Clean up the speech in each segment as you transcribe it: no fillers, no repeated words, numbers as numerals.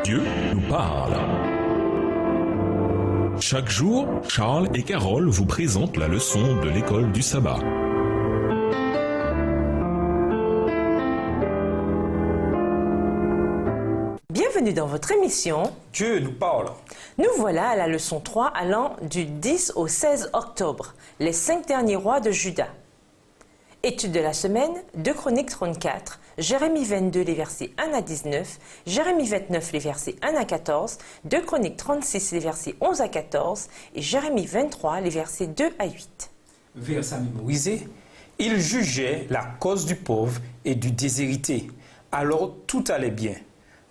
Dieu nous parle. Chaque jour, Charles et Carole vous présentent la leçon de l'école du sabbat. Bienvenue dans votre émission Dieu nous parle. Nous voilà à la leçon 3 allant du 10 au 16 octobre, les 5 derniers rois de Juda. Étude de la semaine, 2 Chroniques 34, Jérémie 22 les versets 1 à 19, Jérémie 29 les versets 1 à 14, 2 Chroniques 36 les versets 11 à 14 et Jérémie 23 les versets 2 à 8. Verset mémorisé, il jugeait la cause du pauvre et du déshérité. Alors tout allait bien.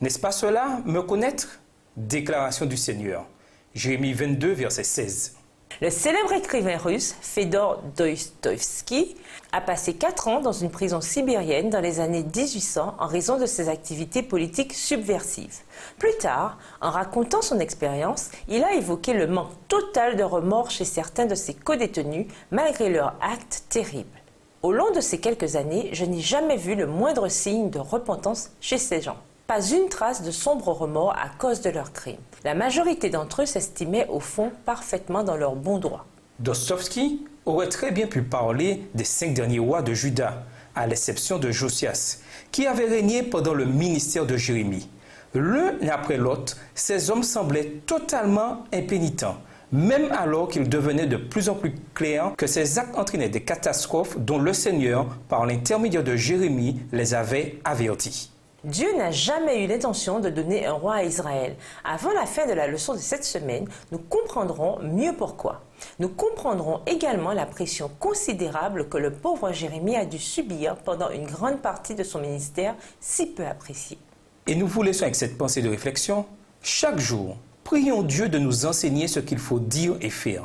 N'est-ce pas cela, me connaître? Déclaration du Seigneur. Jérémie 22, verset 16. Le célèbre écrivain russe Fédor Dostoïevski a passé 4 ans dans une prison sibérienne dans les années 1800 en raison de ses activités politiques subversives. Plus tard, en racontant son expérience, il a évoqué le manque total de remords chez certains de ses codétenus malgré leurs actes terribles. Au long de ces quelques années, je n'ai jamais vu le moindre signe de repentance chez ces gens. Pas une trace de sombre remords à cause de leurs crimes. La majorité d'entre eux s'estimaient au fond parfaitement dans leur bon droit. Dostoïevski aurait très bien pu parler des 5 derniers rois de Juda, à l'exception de Josias, qui avait régné pendant le ministère de Jérémie. L'un après l'autre, ces hommes semblaient totalement impénitents, même alors qu'il devenait de plus en plus clair que ces actes entraînaient des catastrophes dont le Seigneur, par l'intermédiaire de Jérémie, les avait avertis. Dieu n'a jamais eu l'intention de donner un roi à Israël. Avant la fin de la leçon de cette semaine, nous comprendrons mieux pourquoi. Nous comprendrons également la pression considérable que le pauvre Jérémie a dû subir pendant une grande partie de son ministère si peu apprécié. Et nous vous laissons avec cette pensée de réflexion. Chaque jour, prions Dieu de nous enseigner ce qu'il faut dire et faire.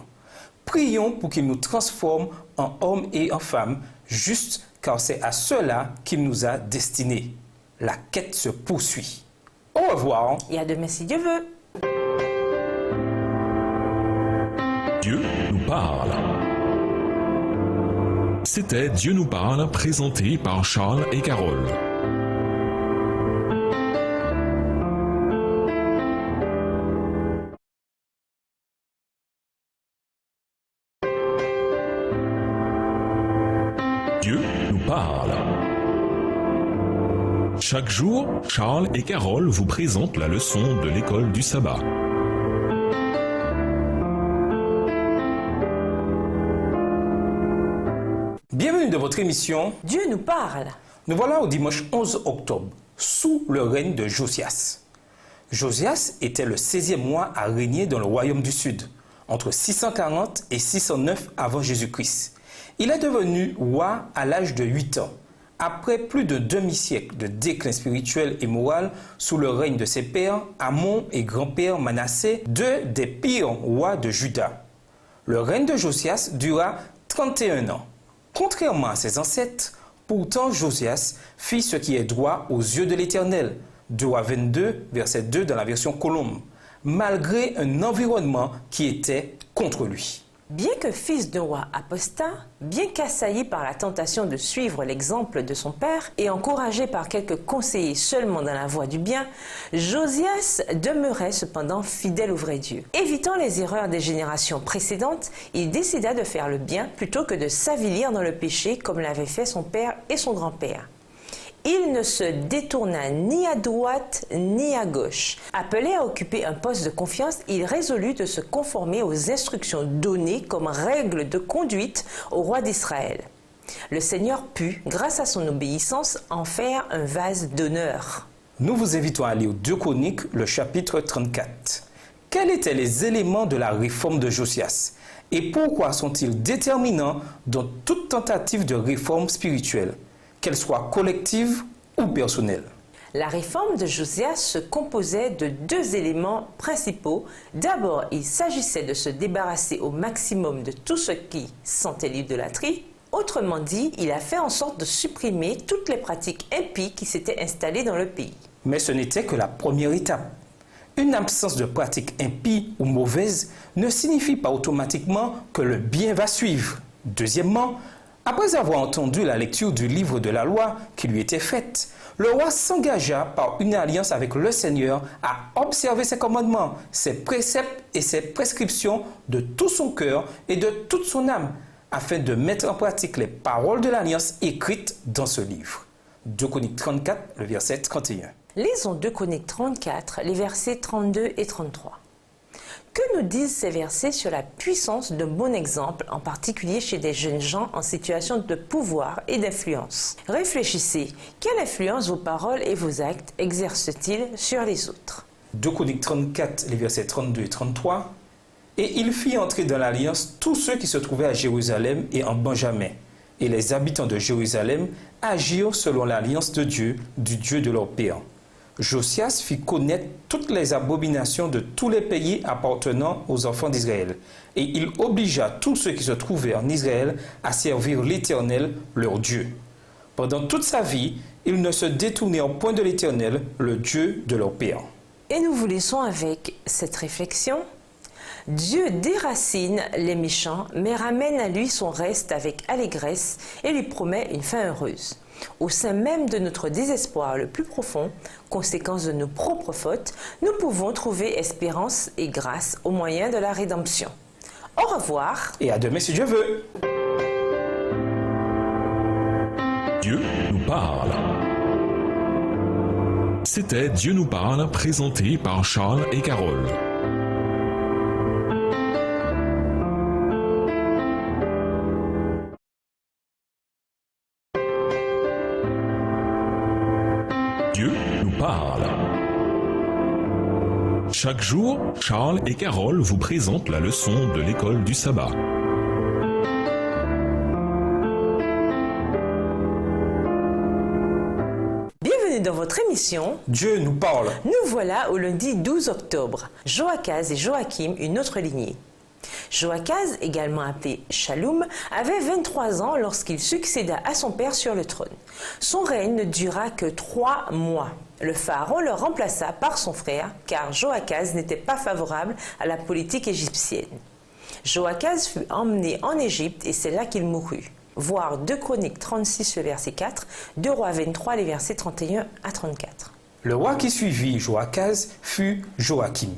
Prions pour qu'il nous transforme en hommes et en femmes, juste car c'est à cela qu'il nous a destinés. La quête se poursuit. Au revoir. Et à demain si Dieu veut. Dieu nous parle. C'était Dieu nous parle, présenté par Charles et Carole. Dieu nous parle. Chaque jour, Charles et Carole vous présentent la leçon de l'école du sabbat. Bienvenue dans votre émission. Dieu nous parle. Nous voilà au dimanche 11 octobre, sous le règne de Josias. Josias était le 16e roi à régner dans le royaume du Sud, entre 640 et 609 avant Jésus-Christ. Il est devenu roi à l'âge de 8 ans. Après plus de demi-siècle de déclin spirituel et moral sous le règne de ses pères, Amon et grand-père Manassé, 2 des pires rois de Juda. Le règne de Josias dura 31 ans. Contrairement à ses ancêtres, pourtant Josias fit ce qui est droit aux yeux de l'Éternel, 2 Rois 22, verset 2 dans la version Colombe, malgré un environnement qui était contre lui. Bien que fils d'un roi apostat, bien qu'assailli par la tentation de suivre l'exemple de son père et encouragé par quelques conseillers seulement dans la voie du bien, Josias demeurait cependant fidèle au vrai Dieu. Évitant les erreurs des générations précédentes, il décida de faire le bien plutôt que de s'avilir dans le péché comme l'avaient fait son père et son grand-père. Il ne se détourna ni à droite ni à gauche. Appelé à occuper un poste de confiance, il résolut de se conformer aux instructions données comme règle de conduite au roi d'Israël. Le Seigneur put, grâce à son obéissance, en faire un vase d'honneur. Nous vous invitons à lire 2 Chroniques, le chapitre 34. Quels étaient les éléments de la réforme de Josias et pourquoi sont-ils déterminants dans toute tentative de réforme spirituelle, qu'elle soit collective ou personnelle? La réforme de Josias se composait de 2 éléments principaux. D'abord, il s'agissait de se débarrasser au maximum de tout ce qui sentait l'idolâtrie. Autrement dit, il a fait en sorte de supprimer toutes les pratiques impies qui s'étaient installées dans le pays. Mais ce n'était que la première étape. Une absence de pratiques impies ou mauvaises ne signifie pas automatiquement que le bien va suivre. Deuxièmement, Après avoir entendu la lecture du livre de la loi qui lui était faite, le roi s'engagea par une alliance avec le Seigneur à observer ses commandements, ses préceptes et ses prescriptions de tout son cœur et de toute son âme, afin de mettre en pratique les paroles de l'alliance écrites dans ce livre. 2 Chroniques 34, le verset 31. Lisons 2 Chroniques 34, les versets 32 et 33. Que nous disent ces versets sur la puissance d'un bon exemple, en particulier chez des jeunes gens en situation de pouvoir et d'influence? Réfléchissez, quelle influence vos paroles et vos actes exercent-ils sur les autres? 2 Chroniques 34, les versets 32 et 33. Et il fit entrer dans l'alliance tous ceux qui se trouvaient à Jérusalem et en Benjamin. Et les habitants de Jérusalem agirent selon l'alliance de Dieu, du Dieu de leur père. Josias fit connaître toutes les abominations de tous les pays appartenant aux enfants d'Israël. Et il obligea tous ceux qui se trouvaient en Israël à servir l'Éternel, leur Dieu. Pendant toute sa vie, ils ne se détournèrent point de l'Éternel, le Dieu de leur père. Et nous vous laissons avec cette réflexion. Dieu déracine les méchants, mais ramène à lui son reste avec allégresse et lui promet une fin heureuse. Au sein même de notre désespoir le plus profond, conséquence de nos propres fautes, nous pouvons trouver espérance et grâce au moyen de la rédemption. Au revoir. Et à demain si Dieu veut. Dieu nous parle. C'était Dieu nous parle, présenté par Charles et Carole. Dieu nous parle. Chaque jour, Charles et Carole vous présentent la leçon de l'école du sabbat. Bienvenue dans votre émission Dieu nous parle. Nous voilà au lundi 12 octobre. Joachaz et Joachim, une autre lignée. Joachaz, également appelé Shallum, avait 23 ans lorsqu'il succéda à son père sur le trône. Son règne ne dura que 3 mois. Le pharaon le remplaça par son frère, car Joachaz n'était pas favorable à la politique égyptienne. Joachaz fut emmené en Égypte et c'est là qu'il mourut. Voir 2 Chroniques 36, le verset 4, 2 Rois 23, les versets 31 à 34. Le roi qui suivit Joachaz fut Joachim,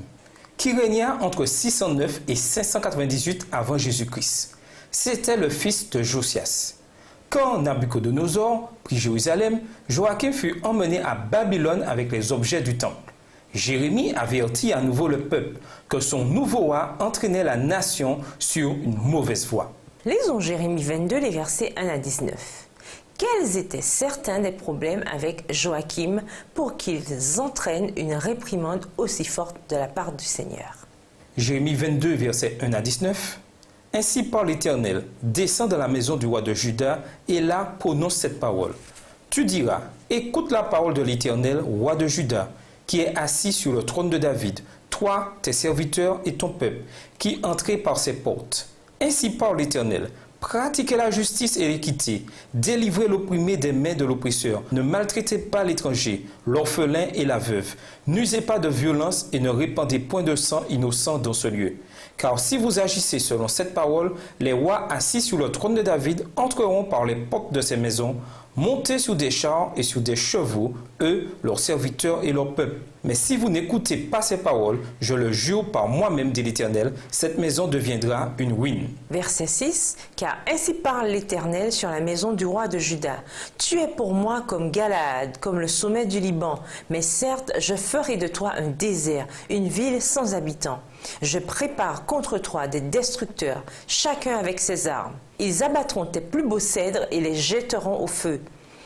qui régna entre 609 et 598 avant Jésus-Christ. C'était le fils de Josias. Quand Nabuchodonosor prit Jérusalem, Joachim fut emmené à Babylone avec les objets du temple. Jérémie avertit à nouveau le peuple que son nouveau roi entraînait la nation sur une mauvaise voie. Lisons Jérémie 22, les versets 1 à 19. Quels étaient certains des problèmes avec Joachim pour qu'ils entraînent une réprimande aussi forte de la part du Seigneur? Jérémie 22, versets 1 à 19. Ainsi parle l'Éternel, descends dans la maison du roi de Juda et là prononce cette parole. Tu diras, écoute la parole de l'Éternel, roi de Juda, qui est assis sur le trône de David, toi, tes serviteurs et ton peuple, qui entrez par ses portes. Ainsi parle l'Éternel. Pratiquez la justice et l'équité, délivrez l'opprimé des mains de l'oppresseur, ne maltraitez pas l'étranger, l'orphelin et la veuve, n'usez pas de violence et ne répandez point de sang innocent dans ce lieu. Car si vous agissez selon cette parole, les rois assis sur le trône de David entreront par les portes de ces maisons, montés sur des chars et sur des chevaux, eux, leurs serviteurs et leur peuple. Mais si vous n'écoutez pas ces paroles, je le jure par moi-même, dit l'Éternel, cette maison deviendra une ruine. Verset 6. Car ainsi parle l'Éternel sur la maison du roi de Juda. Tu es pour moi comme Galaad, comme le sommet du Liban. Mais certes, je ferai de toi un désert, une ville sans habitants. Je prépare contre toi des destructeurs, chacun avec ses armes. Ils abattront tes plus beaux cèdres et les jetteront au feu.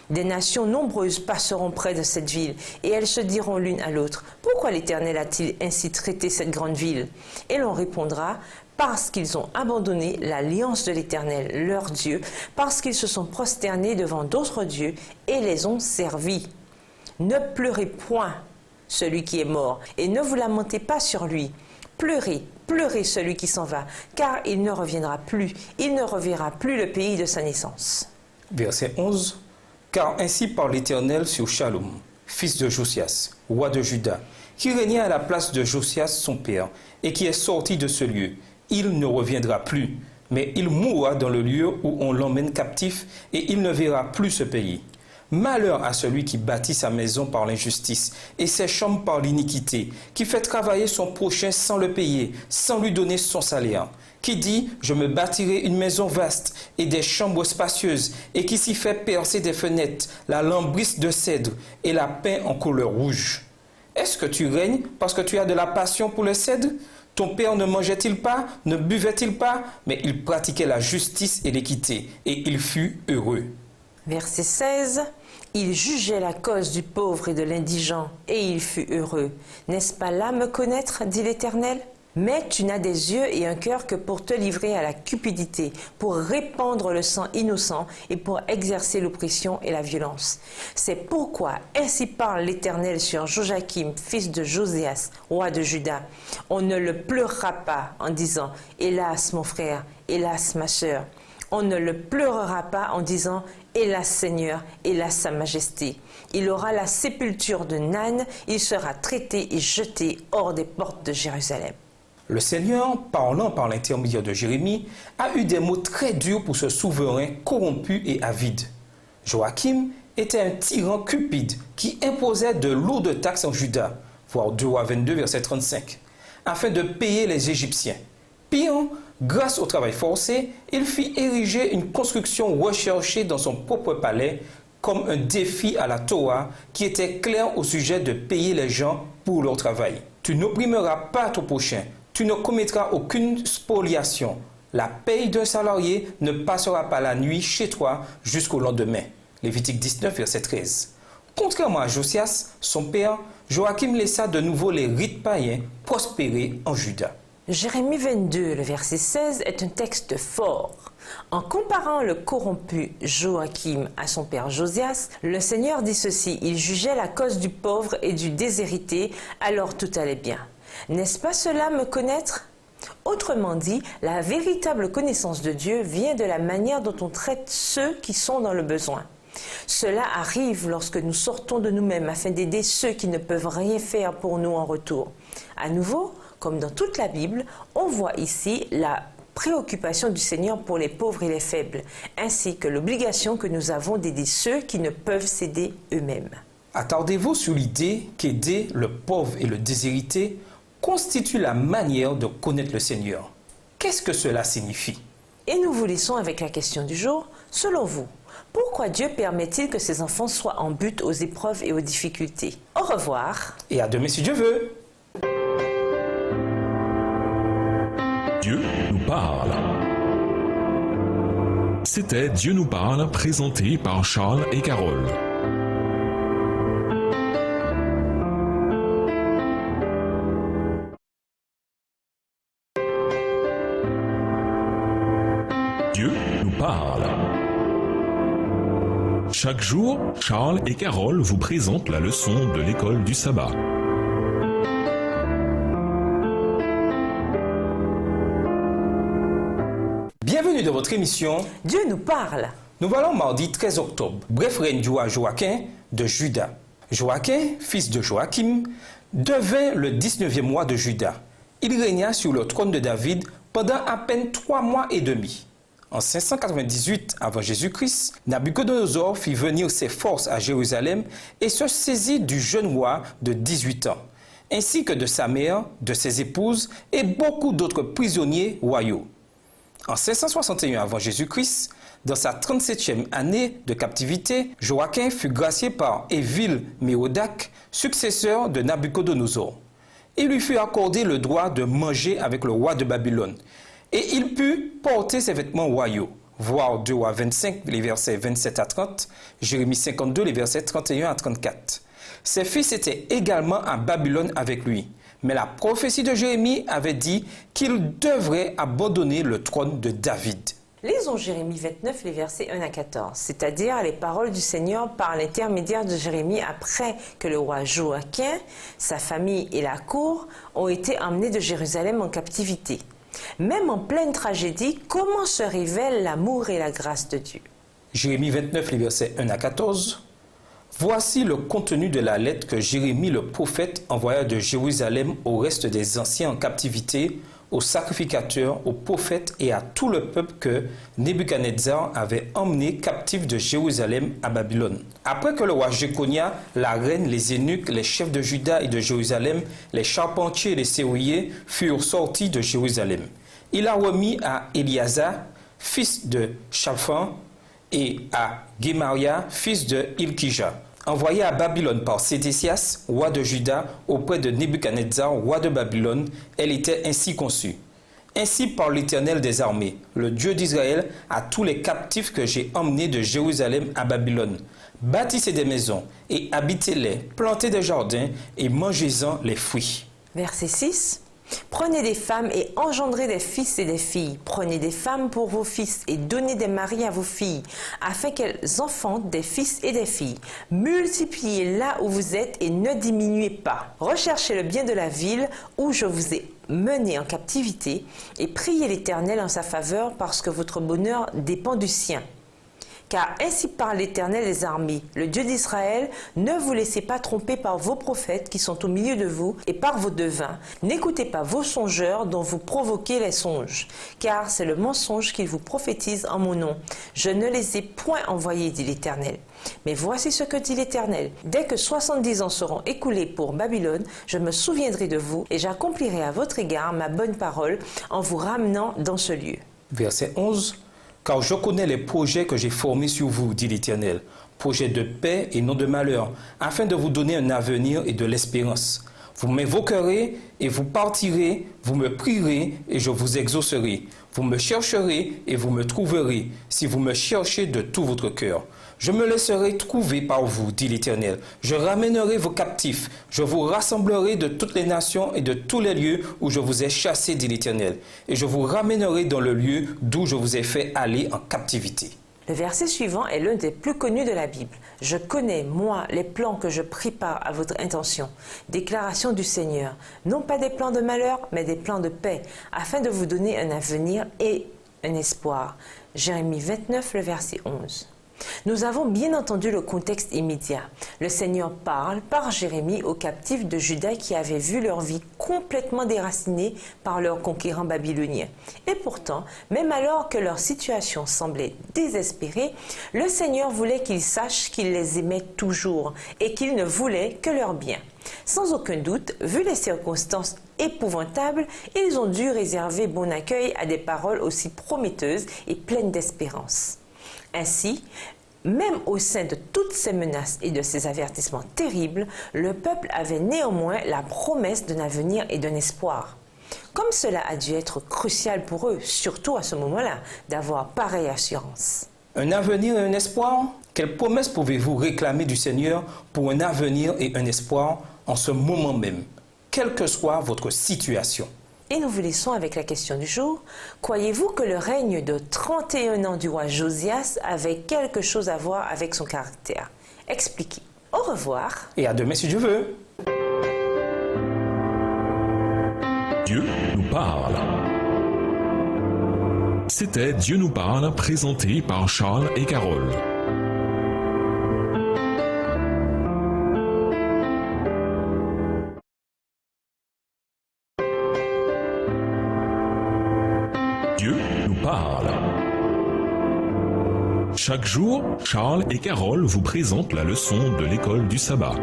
Des nations nombreuses passeront près de cette ville, et elles se diront l'une à l'autre, « Pourquoi l'Éternel a-t-il ainsi traité cette grande ville ?» Et l'on répondra, « Parce qu'ils ont abandonné l'alliance de l'Éternel, leur Dieu, parce qu'ils se sont prosternés devant d'autres dieux et les ont servis. Ne pleurez point celui qui est mort, et ne vous lamentez pas sur lui. Pleurez, pleurez celui qui s'en va, car il ne reviendra plus, il ne reverra plus le pays de sa naissance. » Verset 11. Car ainsi parle l'Éternel sur Shallum, fils de Josias, roi de Juda, qui régnait à la place de Josias son père, et qui est sorti de ce lieu. Il ne reviendra plus, mais il mourra dans le lieu où on l'emmène captif et il ne verra plus ce pays. Malheur à celui qui bâtit sa maison par l'injustice et ses chambres par l'iniquité, qui fait travailler son prochain sans le payer, sans lui donner son salaire, qui dit « Je me bâtirai une maison vaste et des chambres spacieuses, et qui s'y fait percer des fenêtres, la lambrisse de cèdre et la peint en couleur rouge. Est-ce que tu règnes parce que tu as de la passion pour le cèdre ? Ton père ne mangeait-il pas, ne buvait-il pas, mais il pratiquait la justice et l'équité, et il fut heureux. » Verset 16. Il jugeait la cause du pauvre et de l'indigent, et il fut heureux. N'est-ce pas là me connaître, dit l'Éternel? Mais tu n'as des yeux et un cœur que pour te livrer à la cupidité, pour répandre le sang innocent et pour exercer l'oppression et la violence. C'est pourquoi ainsi parle l'Éternel sur Joachim, fils de Josias, roi de Juda. On ne le pleurera pas en disant « Hélas mon frère, hélas ma sœur ». On ne le pleurera pas en disant « Hélas Seigneur, hélas sa majesté ». Il aura la sépulture de Nan, il sera traité et jeté hors des portes de Jérusalem. Le Seigneur, parlant par l'intermédiaire de Jérémie, a eu des mots très durs pour ce souverain corrompu et avide. Joachim était un tyran cupide qui imposait de lourdes taxes en Juda, voir 2 Rois 22, verset 35, afin de payer les Égyptiens. Pire, grâce au travail forcé, il fit ériger une construction recherchée dans son propre palais comme un défi à la Torah qui était clair au sujet de payer les gens pour leur travail. Tu n'opprimeras pas ton prochain, tu ne commettras aucune spoliation. La paye d'un salarié ne passera pas la nuit chez toi jusqu'au lendemain. Lévitique 19, verset 13. Contrairement à Josias, son père, Joachim laissa de nouveau les rites païens prospérer en Juda. Jérémie 22, le verset 16, est un texte fort. En comparant le corrompu Joachim à son père Josias, le Seigneur dit ceci: il jugeait la cause du pauvre et du déshérité, alors tout allait bien. N'est-ce pas cela me connaître? Autrement dit, la véritable connaissance de Dieu vient de la manière dont on traite ceux qui sont dans le besoin. Cela arrive lorsque nous sortons de nous-mêmes afin d'aider ceux qui ne peuvent rien faire pour nous en retour. À nouveau, comme dans toute la Bible, on voit ici la préoccupation du Seigneur pour les pauvres et les faibles, ainsi que l'obligation que nous avons d'aider ceux qui ne peuvent s'aider eux-mêmes. Attardez-vous sur l'idée qu'aider le pauvre et le déshérité constitue la manière de connaître le Seigneur. Qu'est-ce que cela signifie? Et nous vous laissons avec la question du jour. Selon vous, pourquoi Dieu permet-il que ses enfants soient en butte aux épreuves et aux difficultés? Au revoir. Et à demain si Dieu veut. Dieu nous parle. C'était Dieu nous parle, présenté par Charles et Carole. Dieu nous parle. Chaque jour, Charles et Carole vous présentent la leçon de l'école du sabbat. Bienvenue dans votre émission Dieu nous parle. Nous voilà mardi 13 octobre. Bref règne du roi Joachim de Juda. Joachim, fils de Joachim, devint le 19e roi de Juda. Il régna sur le trône de David pendant à peine 3 mois et demi. En 598 avant Jésus-Christ, Nabuchodonosor fit venir ses forces à Jérusalem et se saisit du jeune roi de 18 ans, ainsi que de sa mère, de ses épouses et beaucoup d'autres prisonniers royaux. En 561 avant Jésus-Christ, dans sa 37e année de captivité, Joachim fut gracié par Évil-Mérodach, successeur de Nabuchodonosor. Il lui fut accordé le droit de manger avec le roi de Babylone, et il put porter ses vêtements royaux. Voir 2 Rois 25, les versets 27 à 30, Jérémie 52, les versets 31 à 34. Ses fils étaient également à Babylone avec lui. Mais la prophétie de Jérémie avait dit qu'il devrait abandonner le trône de David. Lisons Jérémie 29, les versets 1 à 14, c'est-à-dire les paroles du Seigneur par l'intermédiaire de Jérémie après que le roi Joachim, sa famille et la cour ont été emmenés de Jérusalem en captivité. Même en pleine tragédie, comment se révèlent l'amour et la grâce de Dieu? Jérémie 29, les versets 1 à 14. Voici le contenu de la lettre que Jérémie le prophète envoya de Jérusalem au reste des anciens en captivité aux sacrificateurs, aux prophètes et à tout le peuple que Nebuchadnezzar avait emmené captif de Jérusalem à Babylone. Après que le roi Jéconia, la reine, les eunuques, les chefs de Juda et de Jérusalem, les charpentiers et les serruriers furent sortis de Jérusalem, il a remis à Éliasa, fils de Shaphan, et à Gemaria, fils de Hilkija, envoyé à Babylone par Sédécias, roi de Juda, auprès de Nebuchadnezzar, roi de Babylone, elle était ainsi conçue. Ainsi parle l'Éternel des armées, le Dieu d'Israël, à tous les captifs que j'ai emmenés de Jérusalem à Babylone. Bâtissez des maisons et habitez-les, plantez des jardins et mangez-en les fruits. Verset 6. Prenez des femmes et engendrez des fils et des filles. Prenez des femmes pour vos fils et donnez des maris à vos filles, afin qu'elles enfantent des fils et des filles. Multipliez là où vous êtes et ne diminuez pas. Recherchez le bien de la ville où je vous ai mené en captivité et priez l'Éternel en sa faveur parce que votre bonheur dépend du sien. Car ainsi parle l'Éternel des armées, le Dieu d'Israël, ne vous laissez pas tromper par vos prophètes qui sont au milieu de vous et par vos devins. N'écoutez pas vos songeurs dont vous provoquez les songes, car c'est le mensonge qu'ils vous prophétisent en mon nom. Je ne les ai point envoyés, dit l'Éternel. Mais voici ce que dit l'Éternel. Dès que 70 ans seront écoulés pour Babylone, je me souviendrai de vous et j'accomplirai à votre égard ma bonne parole en vous ramenant dans ce lieu. Verset 11. Car je connais les projets que j'ai formés sur vous, dit l'Éternel, projets de paix et non de malheur, afin de vous donner un avenir et de l'espérance. Vous m'invoquerez et vous partirez, vous me prierez et je vous exaucerai. Vous me chercherez et vous me trouverez, si vous me cherchez de tout votre cœur. Je me laisserai trouver par vous, dit l'Éternel. Je ramènerai vos captifs. Je vous rassemblerai de toutes les nations et de tous les lieux où je vous ai chassés, dit l'Éternel. Et je vous ramènerai dans le lieu d'où je vous ai fait aller en captivité. Le verset suivant est l'un des plus connus de la Bible. Je connais, moi, les plans que je prépare à votre intention. Déclaration du Seigneur. Non pas des plans de malheur, mais des plans de paix, afin de vous donner un avenir et un espoir. Jérémie 29, le verset 11. Nous avons bien entendu le contexte immédiat. Le Seigneur parle par Jérémie aux captifs de Juda qui avaient vu leur vie complètement déracinée par leurs conquérants babyloniens. Et pourtant, même alors que leur situation semblait désespérée, le Seigneur voulait qu'ils sachent qu'il les aimait toujours et qu'il ne voulait que leur bien. Sans aucun doute, vu les circonstances épouvantables, ils ont dû réserver bon accueil à des paroles aussi prometteuses et pleines d'espérance. Ainsi, même au sein de toutes ces menaces et de ces avertissements terribles, le peuple avait néanmoins la promesse d'un avenir et d'un espoir. Comme cela a dû être crucial pour eux, surtout à ce moment-là, d'avoir pareille assurance. Un avenir et un espoir? Quelle promesse pouvez-vous réclamer du Seigneur pour un avenir et un espoir en ce moment même, quelle que soit votre situation? Et nous vous laissons avec la question du jour. Croyez-vous que le règne de 31 ans du roi Josias avait quelque chose à voir avec son caractère? Expliquez. Au revoir. Et à demain si Dieu veut. Dieu nous parle. C'était Dieu nous parle, présenté par Charles et Carole. Dieu nous parle. Chaque jour, Charles et Carole vous présentent la leçon de l'école du sabbat.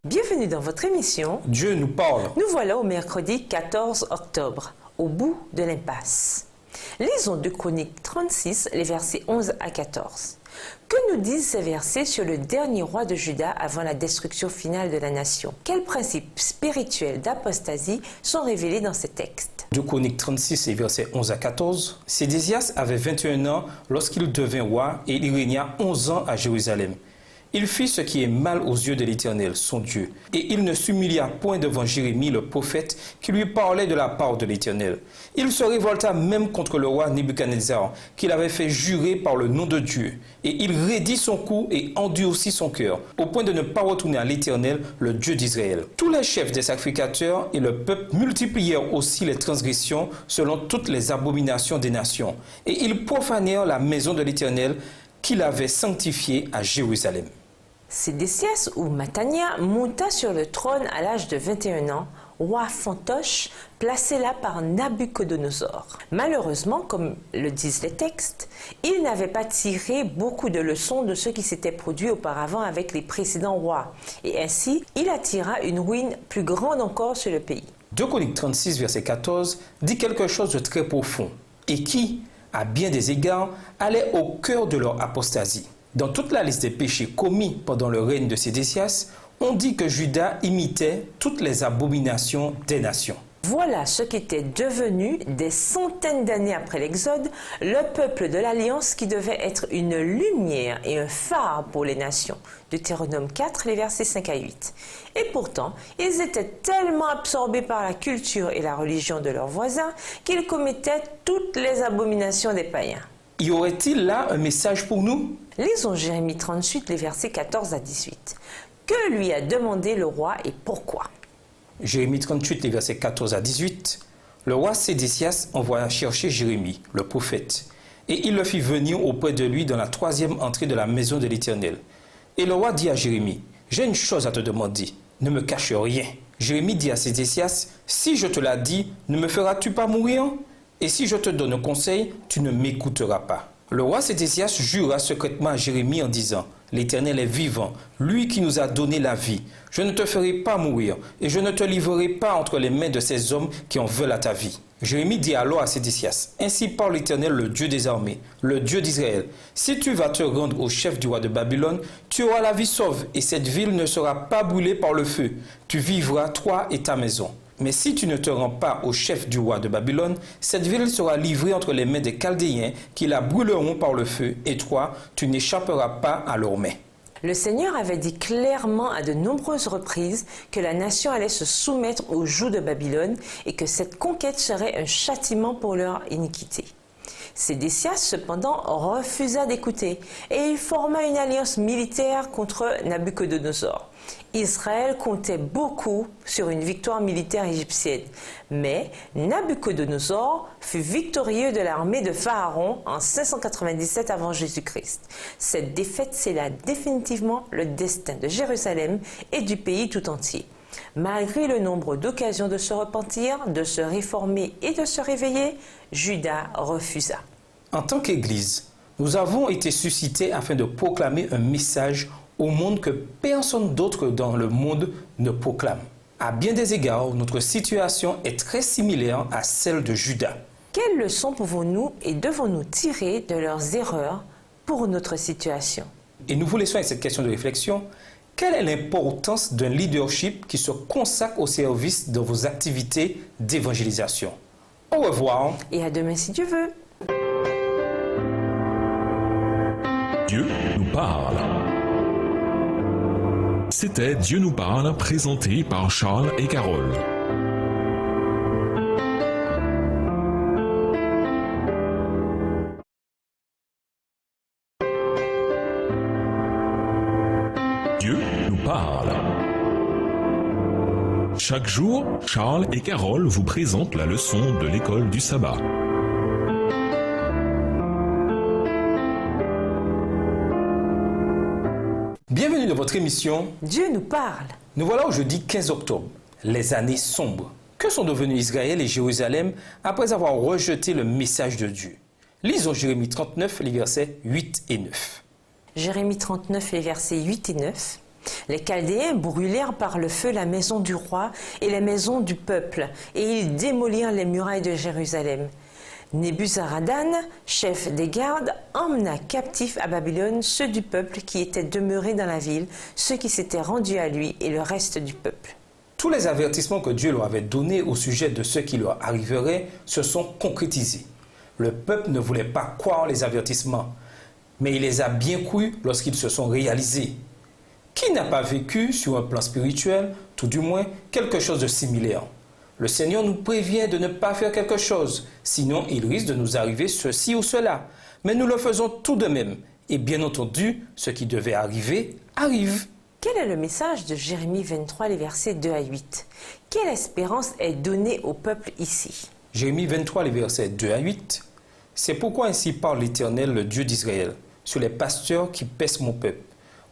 Bienvenue dans votre émission. Dieu nous parle. Nous voilà au mercredi 14 octobre, au bout de l'impasse. Lisons de Chroniques 36, les versets 11 à 14. Que nous disent ces versets sur le dernier roi de Juda avant la destruction finale de la nation? Quels principes spirituels d'apostasie sont révélés dans ces textes? De Chroniques 36 et versets 11 à 14. Sédécias avait 21 ans lorsqu'il devint roi et il régna 11 ans à Jérusalem. Il fit ce qui est mal aux yeux de l'Éternel, son Dieu, et il ne s'humilia point devant Jérémie le prophète qui lui parlait de la part de l'Éternel. Il se révolta même contre le roi Nebuchadnezzar, qu'il avait fait jurer par le nom de Dieu, et il raidit son cou et endurcit son cœur, au point de ne pas retourner à l'Éternel, le Dieu d'Israël. Tous les chefs des sacrificateurs et le peuple multiplièrent aussi les transgressions selon toutes les abominations des nations, et ils profanèrent la maison de l'Éternel qu'il avait sanctifiée à Jérusalem. Sédécias ou Matania monta sur le trône à l'âge de 21 ans, roi fantoche, placé là par Nabuchodonosor. Malheureusement, comme le disent les textes, il n'avait pas tiré beaucoup de leçons de ce qui s'était produit auparavant avec les précédents rois, et ainsi il attira une ruine plus grande encore sur le pays. 2 Chroniques 36, verset 14, dit quelque chose de très profond et qui, à bien des égards, allait au cœur de leur apostasie. Dans toute la liste des péchés commis pendant le règne de Sédécias, on dit que Juda imitait toutes les abominations des nations. Voilà ce qu'était devenu, des centaines d'années après l'Exode, le peuple de l'Alliance qui devait être une lumière et un phare pour les nations. Deutéronome 4, les versets 5 à 8. Et pourtant, ils étaient tellement absorbés par la culture et la religion de leurs voisins qu'ils commettaient toutes les abominations des païens. Y aurait-il là un message pour nous? Lisons Jérémie 38, les versets 14 à 18. Que lui a demandé le roi et pourquoi? Jérémie 38, les versets 14 à 18. Le roi Sédécias envoya chercher Jérémie, le prophète, et il le fit venir auprès de lui dans la 3e entrée de la maison de l'Éternel. Et le roi dit à Jérémie, « J'ai une chose à te demander, ne me cache rien. » Jérémie dit à Sédécias, « Si je te la dis, ne me feras-tu pas mourir? Et si je te donne un conseil, tu ne m'écouteras pas. » Le roi Sédécias jura secrètement à Jérémie en disant, « L'Éternel est vivant, lui qui nous a donné la vie. Je ne te ferai pas mourir, et je ne te livrerai pas entre les mains de ces hommes qui en veulent à ta vie. » Jérémie dit alors à Sédécias, « Ainsi parle l'Éternel, le Dieu des armées, le Dieu d'Israël. Si tu vas te rendre au chef du roi de Babylone, tu auras la vie sauve, et cette ville ne sera pas brûlée par le feu. Tu vivras, toi et ta maison. Mais si tu ne te rends pas au chef du roi de Babylone, cette ville sera livrée entre les mains des Chaldéens qui la brûleront par le feu, et toi, tu n'échapperas pas à leurs mains. » Le Seigneur avait dit clairement à de nombreuses reprises que la nation allait se soumettre au joug de Babylone et que cette conquête serait un châtiment pour leur iniquité. Sédécias, cependant, refusa d'écouter et il forma une alliance militaire contre Nabuchodonosor. Israël comptait beaucoup sur une victoire militaire égyptienne, mais Nabuchodonosor fut victorieux de l'armée de Pharaon en 597 avant Jésus-Christ. Cette défaite scella définitivement le destin de Jérusalem et du pays tout entier. Malgré le nombre d'occasions de se repentir, de se réformer et de se réveiller, Juda refusa. En tant qu'Église, nous avons été suscités afin de proclamer un message au monde que personne d'autre dans le monde ne proclame. À bien des égards, notre situation est très similaire à celle de Juda. Quelles leçons pouvons-nous et devons-nous tirer de leurs erreurs pour notre situation? Et nous vous laissons avec cette question de réflexion. Quelle est l'importance d'un leadership qui se consacre au service de vos activités d'évangélisation? Au revoir. Et à demain si Dieu veut. Dieu nous parle. C'était Dieu nous parle, présenté par Charles et Carole. Dieu nous parle. Chaque jour, Charles et Carole vous présentent la leçon de l'école du sabbat. Bienvenue dans votre émission Dieu nous parle. Nous voilà au jeudi 15 octobre, les années sombres. Que sont devenus Israël et Jérusalem après avoir rejeté le message de Dieu? Lisons Jérémie 39, les versets 8 et 9. Jérémie 39, les versets 8 et 9. Les Chaldéens brûlèrent par le feu la maison du roi et les maisons du peuple, et ils démolirent les murailles de Jérusalem. Nebuzaradan, chef des gardes, emmena captifs à Babylone ceux du peuple qui étaient demeurés dans la ville, ceux qui s'étaient rendus à lui et le reste du peuple. Tous les avertissements que Dieu leur avait donnés au sujet de ce qui leur arriverait se sont concrétisés. Le peuple ne voulait pas croire les avertissements, mais il les a bien crus lorsqu'ils se sont réalisés. Qui n'a pas vécu sur un plan spirituel, tout du moins, quelque chose de similaire? Le Seigneur nous prévient de ne pas faire quelque chose, sinon il risque de nous arriver ceci ou cela. Mais nous le faisons tout de même. Et bien entendu, ce qui devait arriver, arrive. Quel est le message de Jérémie 23, les versets 2 à 8? Quelle espérance est donnée au peuple ici? Jérémie 23, les versets 2 à 8. C'est pourquoi ainsi parle l'Éternel, le Dieu d'Israël, sur les pasteurs qui paissent mon peuple.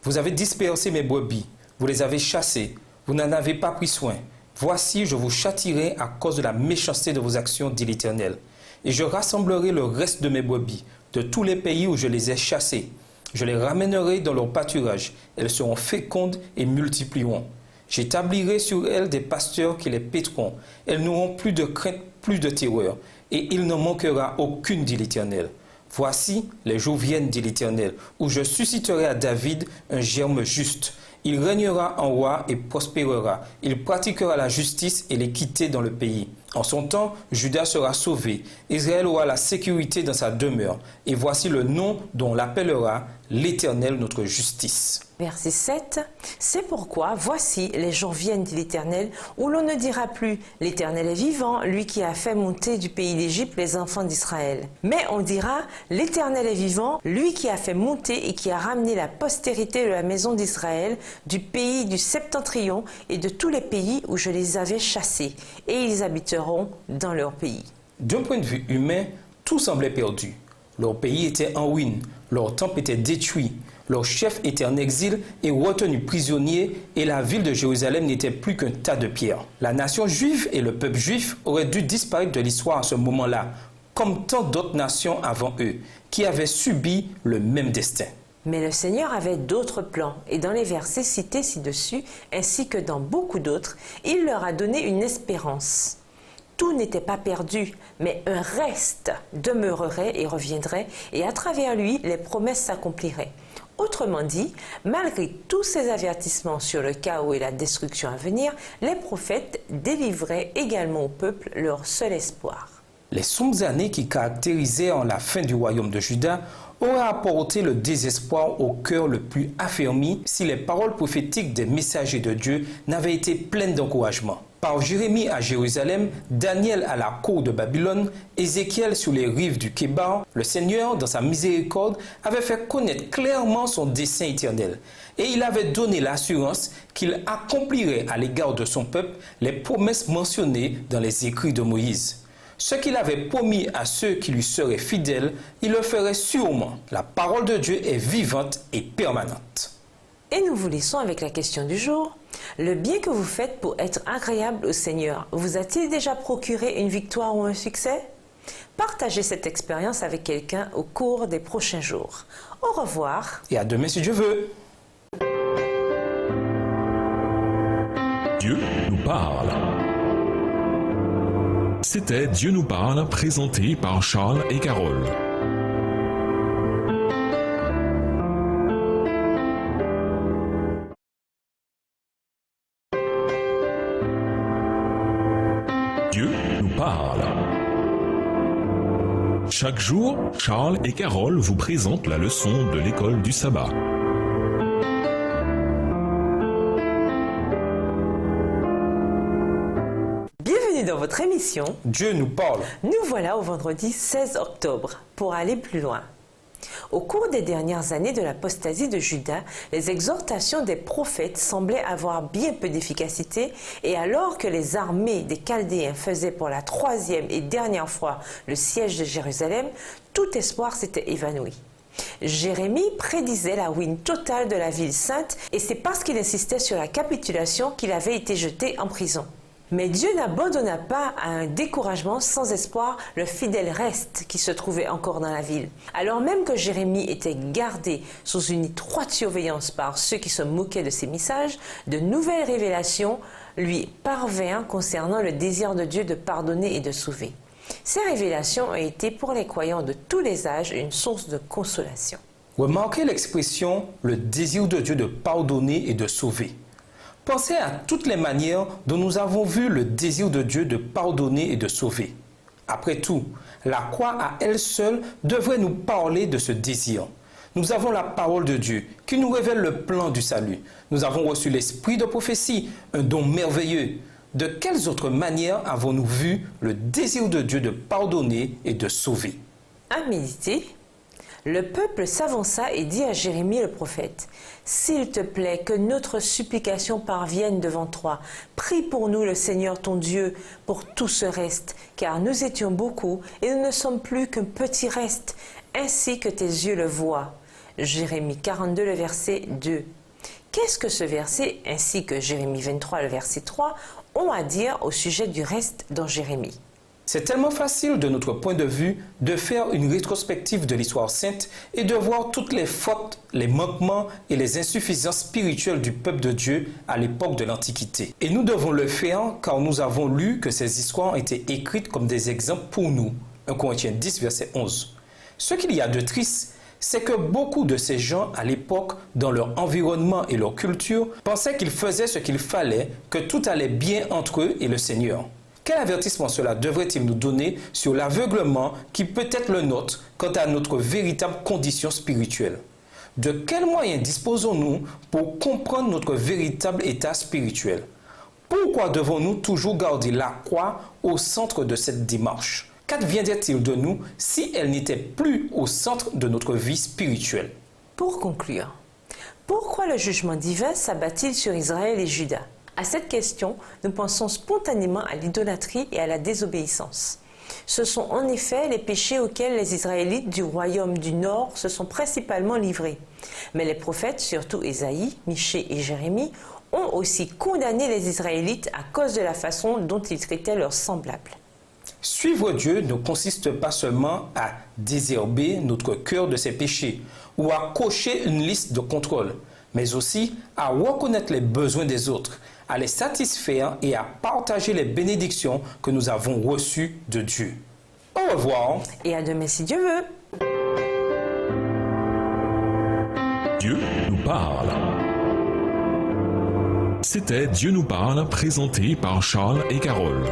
Vous avez dispersé mes brebis, vous les avez chassées, vous n'en avez pas pris soin. Voici, je vous châtierai à cause de la méchanceté de vos actions, dit l'Éternel. Et je rassemblerai le reste de mes brebis, de tous les pays où je les ai chassées. Je les ramènerai dans leur pâturage. Elles seront fécondes et multiplieront. J'établirai sur elles des pasteurs qui les paîtront. Elles n'auront plus de crainte, plus de terreur. Et il n'en manquera aucune, dit l'Éternel. Voici, les jours viennent, dit l'Éternel, où je susciterai à David un germe juste. Il régnera en roi et prospérera. Il pratiquera la justice et l'équité dans le pays. En son temps, Juda sera sauvé. Israël aura la sécurité dans sa demeure. Et voici le nom dont on l'appellera l'Éternel, notre justice. Verset 7. C'est pourquoi, voici, les jours viennent, dit l'Éternel, où l'on ne dira plus, l'Éternel est vivant, lui qui a fait monter du pays d'Égypte les enfants d'Israël. Mais on dira, l'Éternel est vivant, lui qui a fait monter et qui a ramené la postérité de la maison d'Israël, du pays du septentrion et de tous les pays où je les avais chassés, et ils habiteront dans leur pays. D'un point de vue humain, tout semblait perdu. Leur pays était en ruine, leur temple était détruit, leur chef était en exil et retenu prisonnier, et la ville de Jérusalem n'était plus qu'un tas de pierres. La nation juive et le peuple juif auraient dû disparaître de l'histoire à ce moment-là, comme tant d'autres nations avant eux, qui avaient subi le même destin. Mais le Seigneur avait d'autres plans, et dans les versets cités ci-dessus, ainsi que dans beaucoup d'autres, il leur a donné une espérance. Tout n'était pas perdu, mais un reste demeurerait et reviendrait, et à travers lui, les promesses s'accompliraient. Autrement dit, malgré tous ces avertissements sur le chaos et la destruction à venir, les prophètes délivraient également au peuple leur seul espoir. Les sombres années qui caractérisaient la fin du royaume de Juda auraient apporté le désespoir au cœur le plus affermi si les paroles prophétiques des messagers de Dieu n'avaient été pleines d'encouragement. Par Jérémie à Jérusalem, Daniel à la cour de Babylone, Ézéchiel sur les rives du Kébar, le Seigneur, dans sa miséricorde, avait fait connaître clairement son dessein éternel. Et il avait donné l'assurance qu'il accomplirait à l'égard de son peuple les promesses mentionnées dans les écrits de Moïse. Ce qu'il avait promis à ceux qui lui seraient fidèles, il le ferait sûrement. La parole de Dieu est vivante et permanente. Et nous vous laissons avec la question du jour. Le bien que vous faites pour être agréable au Seigneur vous a-t-il déjà procuré une victoire ou un succès? Partagez cette expérience avec quelqu'un au cours des prochains jours. Au revoir. Et à demain si Dieu veut. Dieu nous parle. C'était Dieu nous parle, présenté par Charles et Carole. Dieu nous parle. Chaque jour, Charles et Carole vous présentent la leçon de l'école du sabbat. Bienvenue dans votre émission. Dieu nous parle. Nous voilà au vendredi 16 octobre pour aller plus loin. Au cours des dernières années de l'apostasie de Juda, les exhortations des prophètes semblaient avoir bien peu d'efficacité, et alors que les armées des Chaldéens faisaient pour la troisième et dernière fois le siège de Jérusalem, tout espoir s'était évanoui. Jérémie prédisait la ruine totale de la ville sainte, et c'est parce qu'il insistait sur la capitulation qu'il avait été jeté en prison. Mais Dieu n'abandonna pas à un découragement sans espoir le fidèle reste qui se trouvait encore dans la ville. Alors même que Jérémie était gardé sous une étroite surveillance par ceux qui se moquaient de ses messages, de nouvelles révélations lui parvinrent concernant le désir de Dieu de pardonner et de sauver. Ces révélations ont été pour les croyants de tous les âges une source de consolation. Remarquez l'expression « le désir de Dieu de pardonner et de sauver ». Pensez à toutes les manières dont nous avons vu le désir de Dieu de pardonner et de sauver. Après tout, la croix à elle seule devrait nous parler de ce désir. Nous avons la parole de Dieu qui nous révèle le plan du salut. Nous avons reçu l'esprit de prophétie, un don merveilleux. De quelles autres manières avons-nous vu le désir de Dieu de pardonner et de sauver? À méditer. Le peuple s'avança et dit à Jérémie le prophète, « S'il te plaît, que notre supplication parvienne devant toi. Prie pour nous le Seigneur ton Dieu pour tout ce reste, car nous étions beaucoup et nous ne sommes plus qu'un petit reste, ainsi que tes yeux le voient. Jérémie 42, le verset 2. Qu'est-ce que ce verset, ainsi que Jérémie 23, le verset 3, ont à dire au sujet du reste dans Jérémie? C'est tellement facile de notre point de vue de faire une rétrospective de l'histoire sainte et de voir toutes les fautes, les manquements et les insuffisances spirituelles du peuple de Dieu à l'époque de l'Antiquité. Et nous devons le faire car nous avons lu que ces histoires ont été écrites comme des exemples pour nous. 1 Corinthiens 10, verset 11. Ce qu'il y a de triste, c'est que beaucoup de ces gens à l'époque, dans leur environnement et leur culture, pensaient qu'ils faisaient ce qu'il fallait, que tout allait bien entre eux et le Seigneur. Quel avertissement cela devrait-il nous donner sur l'aveuglement qui peut être le nôtre quant à notre véritable condition spirituelle? De quels moyens disposons-nous pour comprendre notre véritable état spirituel? Pourquoi devons-nous toujours garder la croix au centre de cette démarche? Qu'adviendrait-il de nous si elle n'était plus au centre de notre vie spirituelle? Pour conclure, pourquoi le jugement divin s'abat-il sur Israël et Juda? À cette question, nous pensons spontanément à l'idolâtrie et à la désobéissance. Ce sont en effet les péchés auxquels les Israélites du royaume du Nord se sont principalement livrés. Mais les prophètes, surtout Ésaïe, Michée et Jérémie, ont aussi condamné les Israélites à cause de la façon dont ils traitaient leurs semblables. Suivre Dieu ne consiste pas seulement à désherber notre cœur de ses péchés ou à cocher une liste de contrôle, mais aussi à reconnaître les besoins des autres, à les satisfaire et à partager les bénédictions que nous avons reçues de Dieu. Au revoir. Et à demain si Dieu veut. Dieu nous parle. C'était Dieu nous parle, présenté par Charles et Carole.